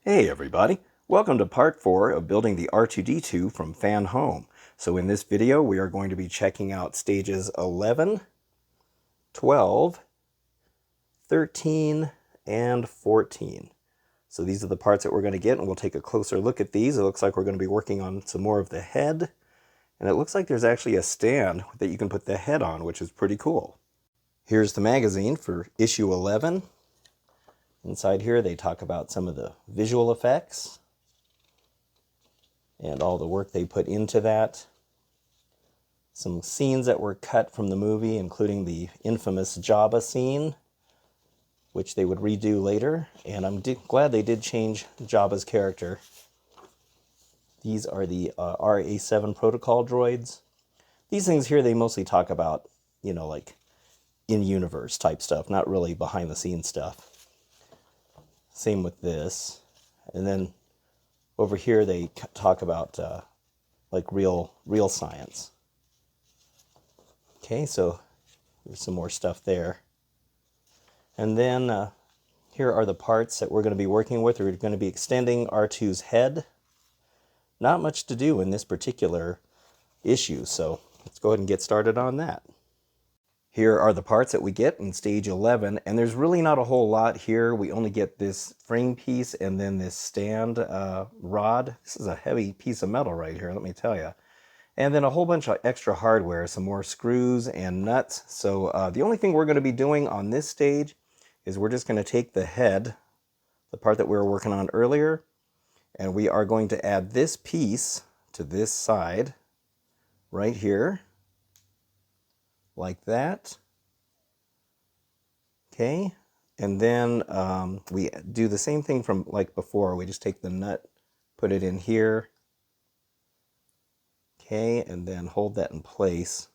Hey everybody, welcome to part 4 of building the R2-D2 from Fanhome. So in this video we are going to be checking out stages 11, 12, 13, and 14. So these are the parts that we're going to get, and we'll take a closer look at these. It looks like we're going to be working on some more of the head, and it looks like there's actually a stand that you can put the head on, which is pretty cool. Here's the magazine for issue 11. Inside here they talk about some of the visual effects and all the work they put into that. Some scenes that were cut from the movie, including the infamous Jabba scene, which they would redo later, and I'm glad they did change Jabba's character. These are the RA7 protocol droids. These things here, they mostly talk about, like in-universe type stuff, not really behind-the-scenes stuff. Same with this. And then over here they talk about like real science. Okay, so there's some more stuff there. And then here are the parts that we're going to be working with. We're going to be extending R2's head. Not much to do in this particular issue, so let's go ahead and get started on that. Here are the parts that we get in stage 11, and there's really not a whole lot here. We only get this frame piece and then this stand rod. This is a heavy piece of metal right here, let me tell you. And then a whole bunch of extra hardware, some more screws and nuts. So the only thing we're going to be doing on this stage is we're just going to take the head, the part that we were working on earlier, and we are going to add this piece to this side right here, like that. Okay, and then we do the same thing from like before. We just take the nut, put it in here. Okay, and then hold that in place.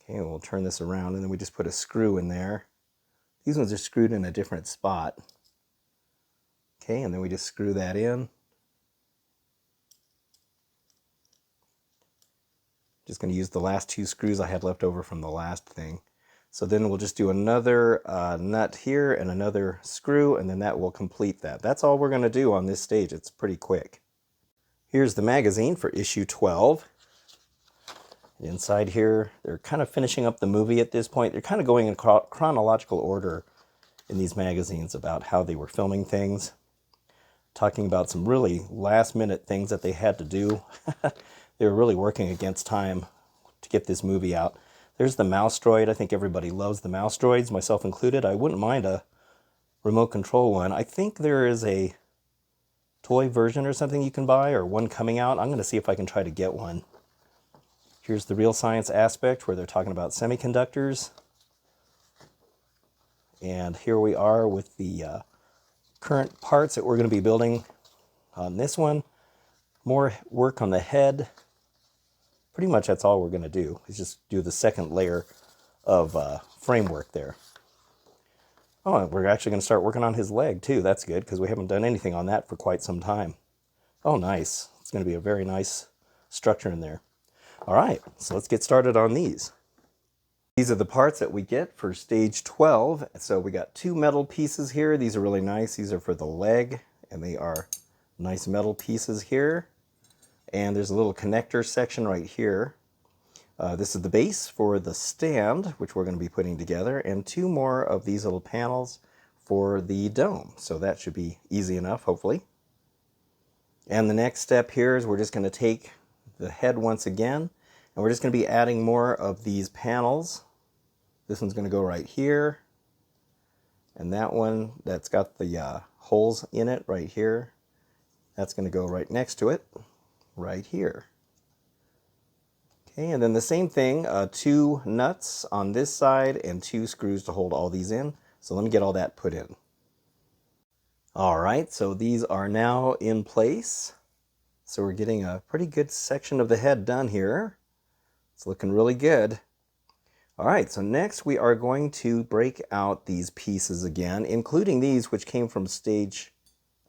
Okay, and we'll turn this around, and then we just put a screw in there. These ones are screwed in a different spot. Okay, and then we just screw that in. Just going to use the last two screws I had left over from the last thing. So then we'll just do another nut here and another screw, and then that will complete that. That's all we're going to do on this stage. It's pretty quick. Here's the magazine for issue 12. And inside here, they're kind of finishing up the movie at this point. They're kind of going in chronological order in these magazines about how they were filming things. Talking about some really last-minute things that they had to do. They were really working against time to get this movie out. There's the mouse droid. I think everybody loves the mouse droids, myself included. I wouldn't mind a remote control one. I think there is a toy version or something you can buy, or one coming out. I'm going to see if I can try to get one. Here's the real science aspect where they're talking about semiconductors. And here we are with the current parts that we're going to be building on this one. More work on the head. Pretty much that's all we're going to do, is just do the second layer of framework there. Oh, we're actually going to start working on his leg too. That's good, because we haven't done anything on that for quite some time. Oh, nice. It's going to be a very nice structure in there. All right, so let's get started on these. These are the parts that we get for stage 12. So we got two metal pieces here. These are really nice. These are for the leg, and they are nice metal pieces here. And there's a little connector section right here. This is the base for the stand, which we're going to be putting together, and two more of these little panels for the dome. So that should be easy enough, hopefully. And the next step here is we're just going to take the head once again, and we're just going to be adding more of these panels. This one's going to go right here, and that one that's got the holes in it right here, that's going to go right next to it, right here. Okay, and then the same thing, two nuts on this side and two screws to hold all these in. So let me get all that put in. All right, so these are now in place. So we're getting a pretty good section of the head done here. It's looking really good. All right, so next we are going to break out these pieces again, including these which came from stage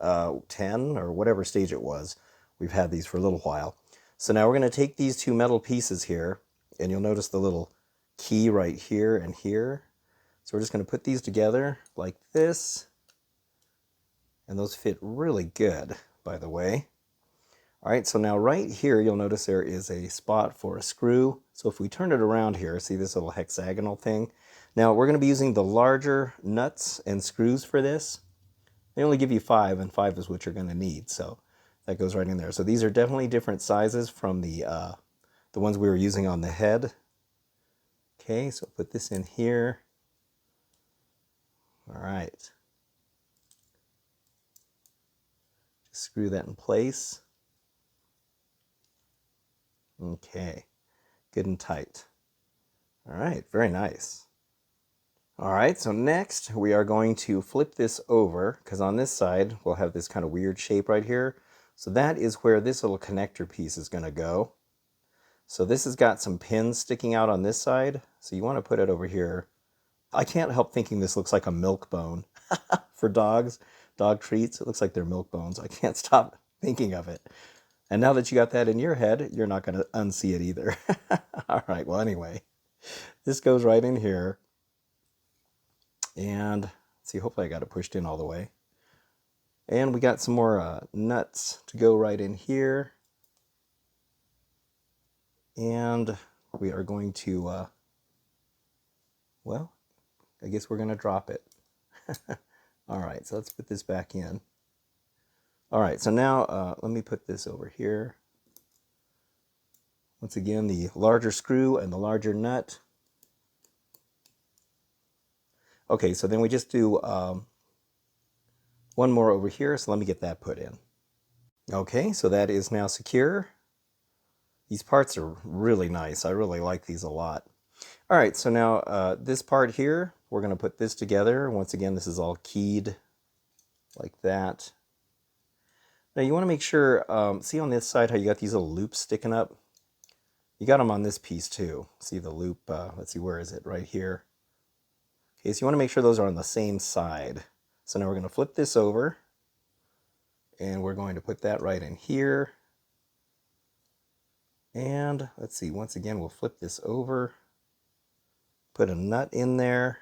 10 or whatever stage it was. We've had these for a little while. So now we're going to take these two metal pieces here, and you'll notice the little key right here and here. So we're just going to put these together like this, And those fit really good, by the way. All right, so now right here, you'll notice there is a spot for a screw. So if we turn it around here, see this little hexagonal thing? Now we're going to be using the larger nuts and screws for this. They only give you 5, and 5 is what you're going to need. So that goes right in there. So these are definitely different sizes from the ones we were using on the head. Okay, so put this in here. All right. Just screw that in place. Okay, good and tight. All right, very nice. All right, so next we are going to flip this over, because on this side we'll have this kind of weird shape right here. So that is where this little connector piece is going to go. So this has got some pins sticking out on this side, so you want to put it over here. I can't help thinking this looks like a milk bone for dogs, dog treats. It looks like they're milk bones. I can't stop thinking of it. And now that you got that in your head, you're not going to unsee it either. All right, well, anyway, this goes right in here. And see, hopefully I got it pushed in all the way. And we got some more nuts to go right in here. And we are going to, well, I guess we're going to drop it. All right, so let's put this back in. All right, so now let me put this over here. Once again, the larger screw and the larger nut. Okay, so then we just do one more over here, so let me get that put in. Okay, so that is now secure. These parts are really nice. I really like these a lot. All right, so now this part here, we're going to put this together. Once again, this is all keyed like that. Now you want to make sure, see on this side how you got these little loops sticking up? You got them on this piece too. See the loop, let's see, where is it? Right here. Okay, so you want to make sure those are on the same side. So now we're going to flip this over, and we're going to put that right in here. And let's see, once again, we'll flip this over, put a nut in there,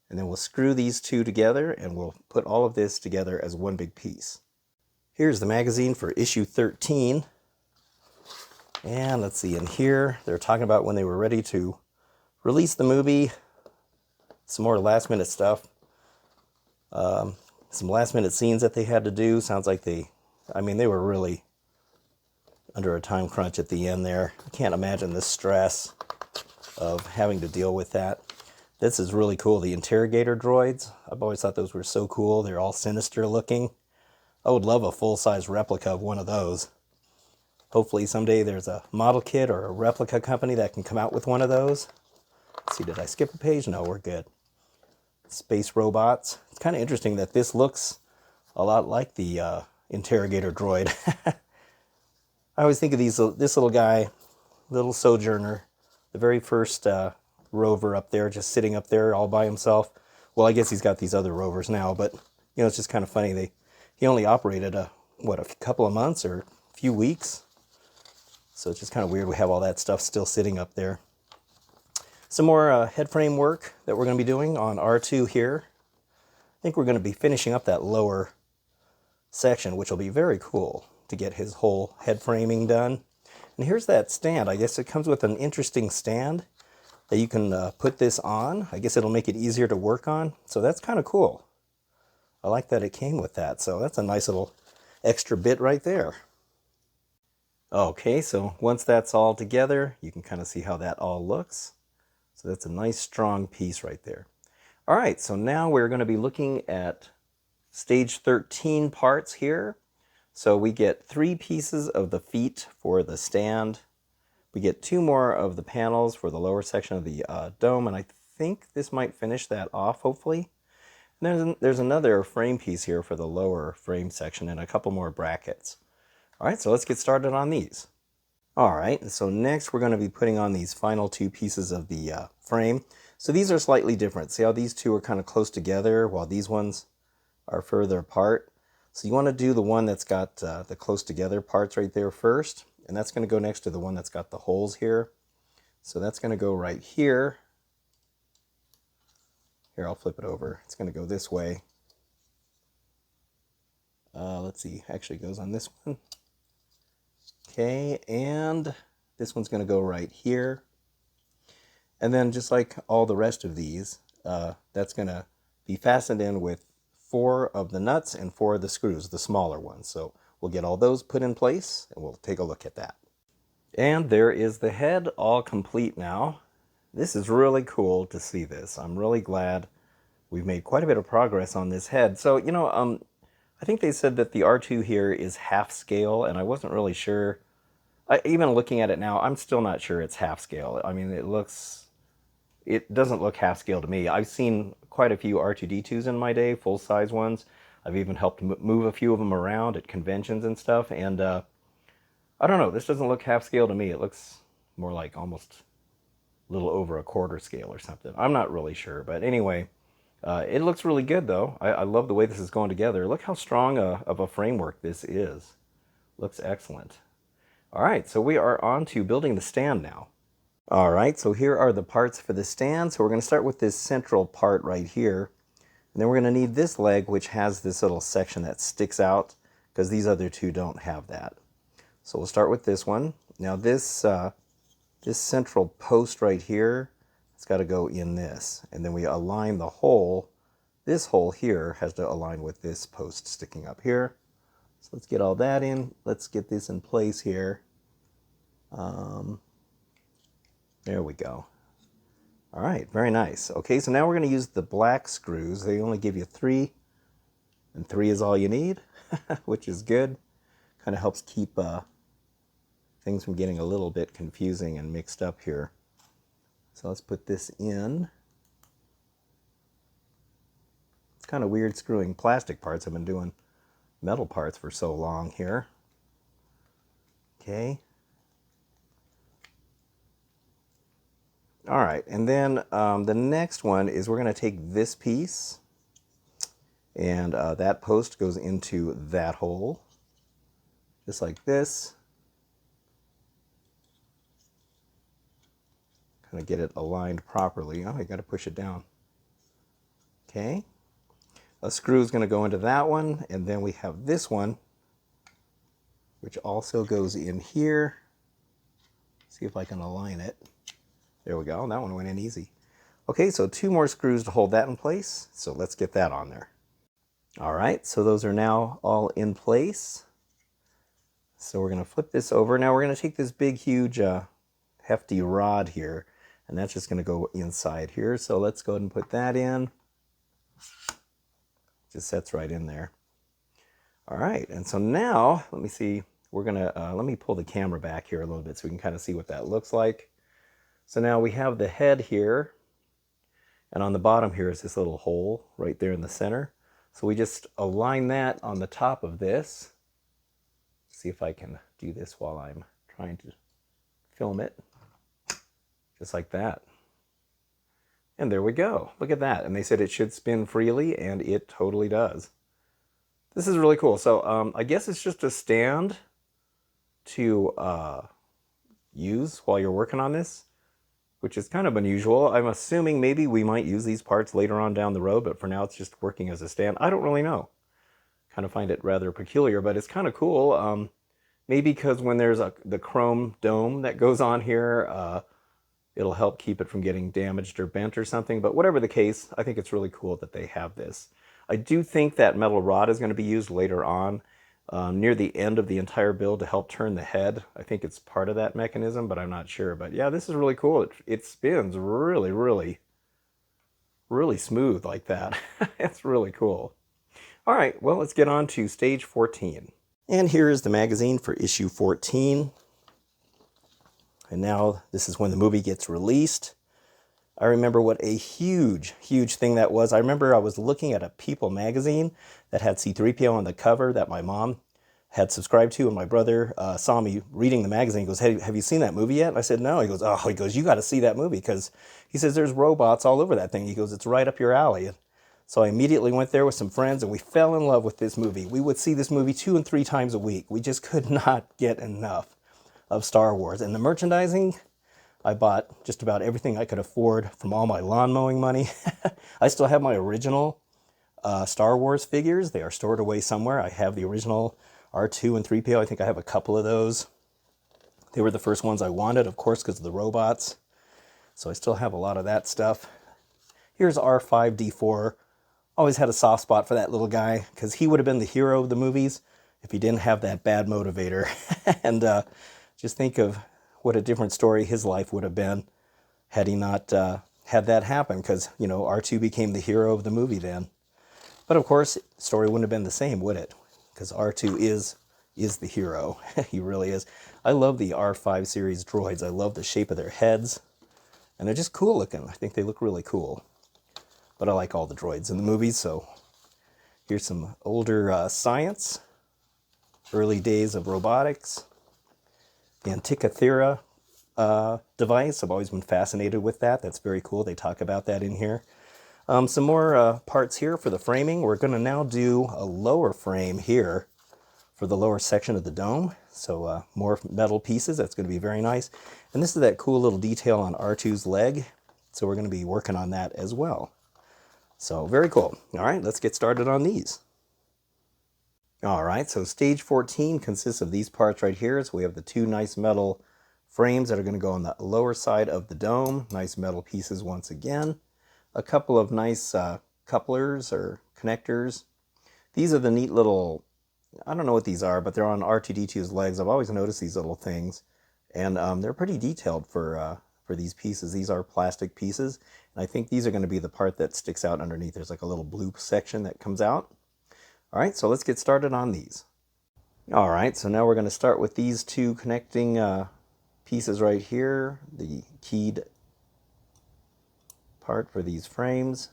and then we'll screw these two together, and we'll put all of this together as one big piece. Here's the magazine for issue 13. And let's see, in here, they're talking about when they were ready to release the movie. Some more last minute stuff. Some last minute scenes that they had to do. Sounds like they were really under a time crunch at the end there. I can't imagine the stress of having to deal with that. This is really cool, the interrogator droids. I've always thought those were so cool. They're all sinister looking. I would love a full-size replica of one of those. Hopefully someday there's a model kit or a replica company that can come out with one of those. Let's see, did I skip a page? No, we're good. Space robots. It's kind of interesting that this looks a lot like the interrogator droid. I always think of this little guy, little Sojourner, the very first rover up there, just sitting up there all by himself. Well, I guess he's got these other rovers now, but you know, it's just kind of funny. He only operated a couple of months or a few weeks. So it's just kind of weird we have all that stuff still sitting up there. Some more head frame work that we're going to be doing on R2 here. I think we're going to be finishing up that lower section, which will be very cool to get his whole head framing done. And here's that stand. I guess it comes with an interesting stand that you can put this on. I guess it'll make it easier to work on. So that's kind of cool. I like that it came with that. So that's a nice little extra bit right there. Okay, so once that's all together, you can kind of see how that all looks. So that's a nice strong piece right there. All right, so now we're going to be looking at stage 13 parts here. So we get 3 pieces of the feet for the stand. We get 2 more of the panels for the lower section of the dome, and I think this might finish that off, hopefully. And there's another frame piece here for the lower frame section and a couple more brackets. All right, so let's get started on these. All right, so next we're going to be putting on these final 2 pieces of the frame. So these are slightly different. See how these 2 are kind of close together while these ones are further apart? So you want to do the one that's got the close together parts right there first, and that's going to go next to the one that's got the holes here. So that's going to go right here. Here, I'll flip it over. It's going to go this way. Let's see, actually it goes on this one. Okay, and this one's going to go right here. And then just like all the rest of these, that's going to be fastened in with 4 of the nuts and 4 of the screws, the smaller ones. So we'll get all those put in place and we'll take a look at that. And there is the head all complete now. This is really cool to see this. I'm really glad we've made quite a bit of progress on this head. So, you know, I think they said that the R2 here is half scale, and I wasn't really sure. Even looking at it now, I'm still not sure it's half scale. I mean, it doesn't look half scale to me. I've seen quite a few R2-D2s in my day, full-size ones. I've even helped move a few of them around at conventions and stuff, and I don't know, this doesn't look half scale to me. It looks more like almost a little over a quarter scale or something. I'm not really sure, but anyway, it looks really good though. I love the way this is going together. Look how strong of a framework this is. Looks excellent. All right, so we are on to building the stand now. All right, so here are the parts for the stand. So we're going to start with this central part right here. And then we're going to need this leg, which has this little section that sticks out, because these other two don't have that. So we'll start with this one. Now this central post right here, it's got to go in this. And then we align the hole. This hole here has to align with this post sticking up here. So let's get all that in. Let's get this in place here. There we go. All right, very nice. Okay, so now we're going to use the black screws. They only give you 3, and 3 is all you need, which is good. Kind of helps keep things from getting a little bit confusing and mixed up here. So let's put this in. It's kind of weird screwing plastic parts. I've been doing metal parts for so long here. Okay. All right, and then the next one is we're going to take this piece, and that post goes into that hole, just like this. Kind of get it aligned properly. Oh, you got to push it down. Okay. A screw is going to go into that one, and then we have this one, which also goes in here. See if I can align it. There we go. That one went in easy. Okay, so 2 more screws to hold that in place. So let's get that on there. All right, so those are now all in place. So we're going to flip this over. Now we're going to take this big, huge, hefty rod here, and that's just going to go inside here. So let's go ahead and put that in. Just sets right in there. All right, and so now, let me see, we're going to, let me pull the camera back here a little bit so we can kind of see what that looks like. So now we have the head here, and on the bottom here is this little hole right there in the center. So we just align that on the top of this. See if I can do this while I'm trying to film it. Just like that. And there we go. Look at that. And they said it should spin freely, and it totally does. This is really cool. So I guess it's just a stand to use while you're working on this, which is kind of unusual. I'm assuming maybe we might use these parts later on down the road, but for now it's just working as a stand. I don't really know. Kind of find it rather peculiar, but it's kind of cool. Maybe because when there's the chrome dome that goes on here, it'll help keep it from getting damaged or bent or something. But whatever the case, I think it's really cool that they have this. I do think that metal rod is going to be used later on near the end of the entire build to help turn the head. I think it's part of that mechanism, but I'm not sure. But yeah, this is really cool. It spins really, really, really smooth like that. It's really cool. All right, well, let's get on to stage 14. And here is the magazine for issue 14. And now this is when the movie gets released. I remember what a huge, huge thing that was. I remember I was looking at a People magazine that had C-3PO on the cover that my mom had subscribed to, and my brother saw me reading the magazine. He goes, "Hey, have you seen that movie yet?" And I said, "No." He goes, "Oh," he goes, "you got to see that movie," because he says there's robots all over that thing. He goes, "It's right up your alley." And so I immediately went there with some friends, and we fell in love with this movie. We would see this movie 2 and 3 times a week. We just could not get enough of Star Wars. And the merchandising, I bought just about everything I could afford from all my lawn mowing money. I still have my original Star Wars figures. They are stored away somewhere. I have the original R2 and 3PO. I think I have a couple of those. They were the first ones I wanted, of course, because of the robots. So I still have a lot of that stuff. Here's R2-D2. Always had a soft spot for that little guy, because he would have been the hero of the movies if he didn't have that bad motivator. And just think of what a different story his life would have been had he not had that happen, because, you know, R2 became the hero of the movie then. But of course, the story wouldn't have been the same, would it? Because R2 is the hero. He really is. I love the R5 series droids. I love the shape of their heads. And they're just cool looking. I think they look really cool. But I like all the droids in the movies, so here's some older science. Early days of robotics. The Antikythera device. I've always been fascinated with that. That's very cool. They talk about that in here. Some more parts here for the framing. We're going to now do a lower frame here for the lower section of the dome. So more metal pieces. That's going to be very nice. And this is that cool little detail on R2's leg. So we're going to be working on that as well. So very cool. All right, let's get started on these. All right, so stage 14 consists of these parts right here. So we have the two nice metal frames that are going to go on the lower side of the dome. Nice metal pieces once again. A couple of nice couplers or connectors. These are the neat little, I don't know what these are, but they're on R2-D2's legs. I've always noticed these little things. And they're pretty detailed for these pieces. These are plastic pieces. And I think these are going to be the part that sticks out underneath. There's like a little bloop section that comes out. All right, so let's get started on these. All right, so now we're going to start with these two connecting pieces right here. The keyed part for these frames.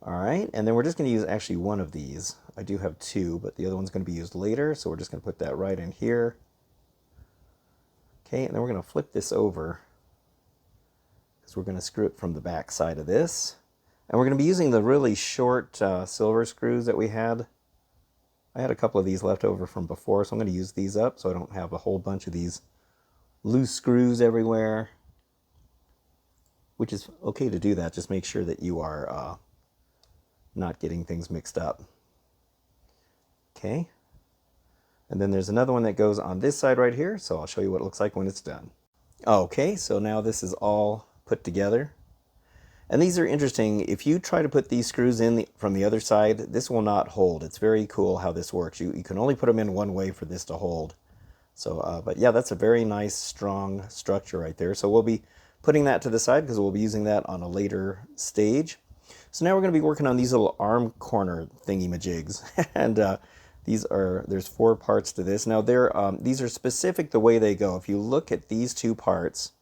All right, and then we're just going to use actually one of these. I do have two, but the other one's going to be used later, so we're just going to put that right in here. Okay, and then we're going to flip this over because we're going to screw it from the back side of this. And we're going to be using the really short silver screws that we had. I had a couple of these left over from before, so I'm going to use these up so I don't have a whole bunch of these loose screws everywhere. Which is okay to do that, just make sure that you are not getting things mixed up. Okay. And then there's another one that goes on this side right here, so I'll show you what it looks like when it's done. Okay, so now this is all put together. And these are interesting. If you try to put these screws in from the other side, this will not hold. It's very cool how this works. You can only put them in one way for this to hold. So, but yeah, that's a very nice, strong structure right there. So we'll be putting that to the side because we'll be using that on a later stage. So now we're going to be working on these little arm corner thingy-majigs. And there's 4 parts to this. Now these are specific the way they go. If you look at these 2 parts,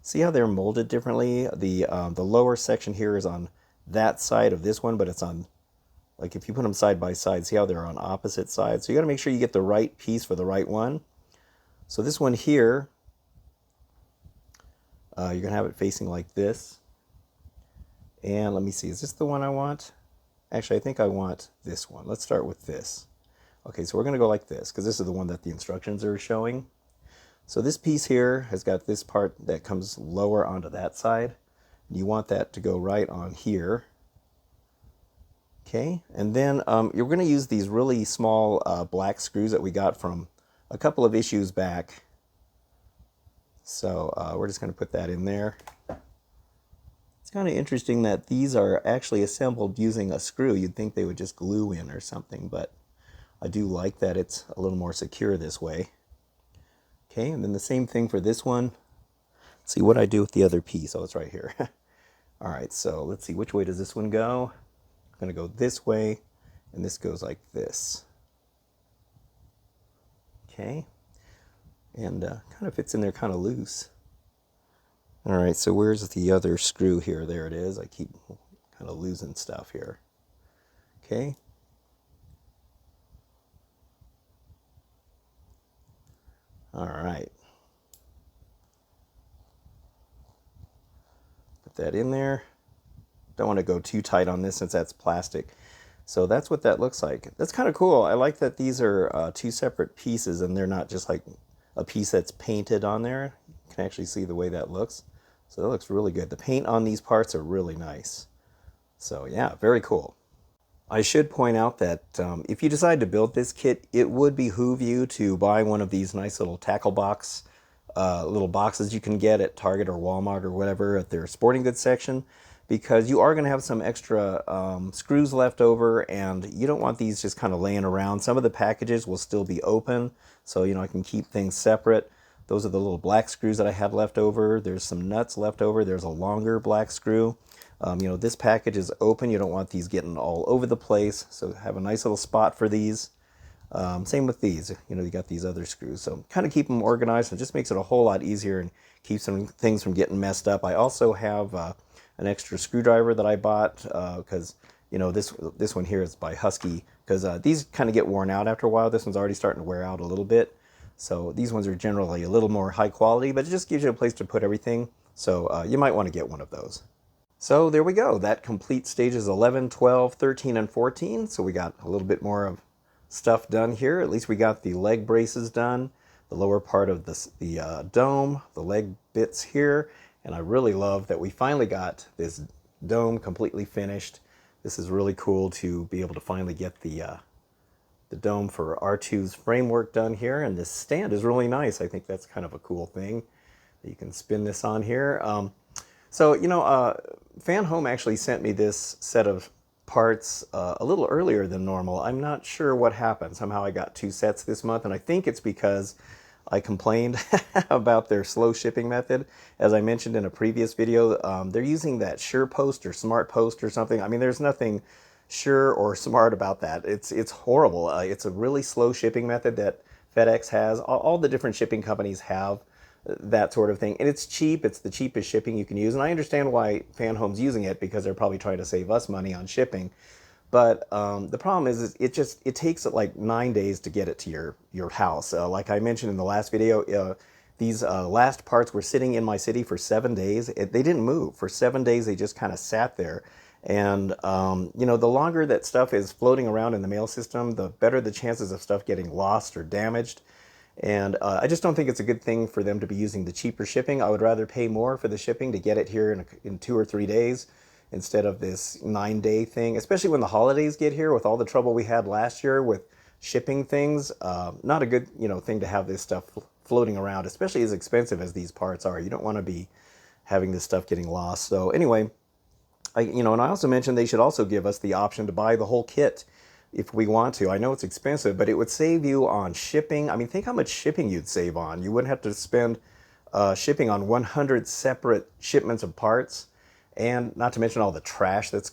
see how they're molded differently? The lower section here is on that side of this one, but it's on, like if you put them side by side, see how they're on opposite sides? So you got to make sure you get the right piece for the right one. So this one here, you're going to have it facing like this. And let me see, is this the one I want? Actually, I think I want this one. Let's start with this. Okay, so we're going to go like this, because this is the one that the instructions are showing. So this piece here has got this part that comes lower onto that side. You want that to go right on here. Okay, and then you're going to use these really small black screws that we got from a couple of issues back. So we're just going to put that in there. It's kind of interesting that these are actually assembled using a screw. You'd think they would just glue in or something, but I do like that it's a little more secure this way. Okay, and then the same thing for this one. Let's see what I do with the other piece. Oh, it's right here. All right, so let's see, which way does this one go? I'm going to go this way, and this goes like this. Okay, and kind of fits in there kind of loose. All right, so where's the other screw here? There it is. I keep kind of losing stuff here. Okay. All right. Put that in there. Don't want to go too tight on this since that's plastic. So that's what that looks like. That's kind of cool. I like that these are 2 separate pieces and they're not just like a piece that's painted on there. You can actually see the way that looks. So that looks really good. The paint on these parts are really nice. So yeah, very cool. I should point out that if you decide to build this kit, it would behoove you to buy one of these nice little tackle box, little boxes you can get at Target or Walmart or whatever at their sporting goods section, because you are going to have some extra screws left over, and you don't want these just kind of laying around. Some of the packages will still be open, so I can keep things separate. Those are the little black screws that I had left over. There's some nuts left over. There's a longer black screw. This package is open. You don't want these getting all over the place, so have a nice little spot for these. Same with these. You got these other screws, so kind of keep them organized, and it just makes it a whole lot easier and keeps some things from getting messed up. I also have an extra screwdriver that I bought because this one here is by Husky, because these kind of get worn out after a while. This one's already starting to wear out a little bit, so these ones are generally a little more high quality, but it just gives you a place to put everything. So you might want to get one of those. So there we go. That completes stages 11, 12, 13, and 14. So we got a little bit more of stuff done here. At least we got the leg braces done, the lower part of the dome, the leg bits here. And I really love that we finally got this dome completely finished. This is really cool to be able to finally get the dome for R2's framework done here. And this stand is really nice. I think that's kind of a cool thing that you can spin this on here. Fanhome actually sent me this set of parts a little earlier than normal. I'm not sure what happened. Somehow I got 2 sets this month, and I think it's because I complained about their slow shipping method. As I mentioned in a previous video, they're using that Sure Post or Smart Post or something. I mean, there's nothing sure or smart about that. It's horrible. It's a really slow shipping method that FedEx has. All the different shipping companies have that sort of thing, and it's cheap. It's the cheapest shipping you can use, and I understand why Fanhome's using it, because they're probably trying to save us money on shipping. But the problem is it takes like 9 days to get it to your house. Like I mentioned in the last video, these last parts were sitting in my city for 7 days. They didn't move for 7 days. They just kind of sat there. And the longer that stuff is floating around in the mail system, the better the chances of stuff getting lost or damaged. And I just don't think it's a good thing for them to be using the cheaper shipping. I would rather pay more for the shipping to get it here in 2 or 3 days instead of this 9-day thing, especially when the holidays get here with all the trouble we had last year with shipping things. Not a good thing to have this stuff floating around, especially as expensive as these parts are. You don't want to be having this stuff getting lost. So anyway, and I also mentioned they should also give us the option to buy the whole kit if we want to. I know it's expensive, but it would save you on shipping. I mean, think how much shipping you'd save on. You wouldn't have to spend shipping on 100 separate shipments of parts, and not to mention all the trash that's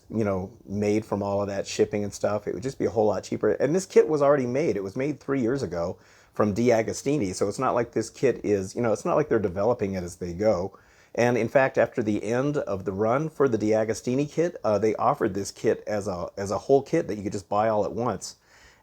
made from all of that shipping and stuff. It would just be a whole lot cheaper. And this kit was already made. It was made 3 years ago from D'Agostini, so it's not like this kit is, it's not like they're developing it as they go. And in fact, after the end of the run for the D'Agostini kit, they offered this kit as a whole kit that you could just buy all at once.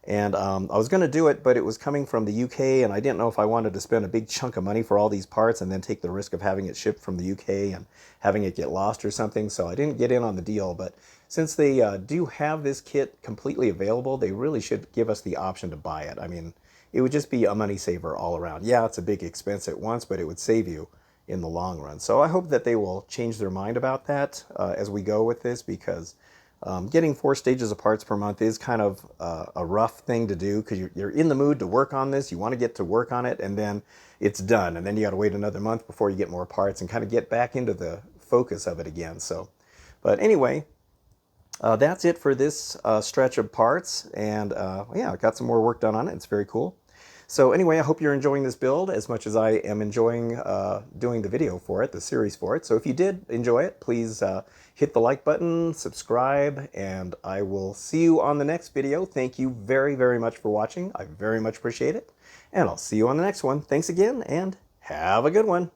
And I was going to do it, but it was coming from the UK, and I didn't know if I wanted to spend a big chunk of money for all these parts and then take the risk of having it shipped from the UK and having it get lost or something. So I didn't get in on the deal. But since they do have this kit completely available, they really should give us the option to buy it. I mean, it would just be a money saver all around. Yeah, it's a big expense at once, but it would save you in the long run. So I hope that they will change their mind about that as we go with this, because getting 4 stages of parts per month is kind of a rough thing to do, because you're in the mood to work on this. You want to get to work on it, and then it's done. And then you got to wait another month before you get more parts and kind of get back into the focus of it again. So, but anyway, that's it for this stretch of parts. And yeah, I got some more work done on it. It's very cool. So anyway, I hope you're enjoying this build as much as I am enjoying doing the video for it, the series for it. So if you did enjoy it, please hit the like button, subscribe, and I will see you on the next video. Thank you very, very much for watching. I very much appreciate it. And I'll see you on the next one. Thanks again, and have a good one.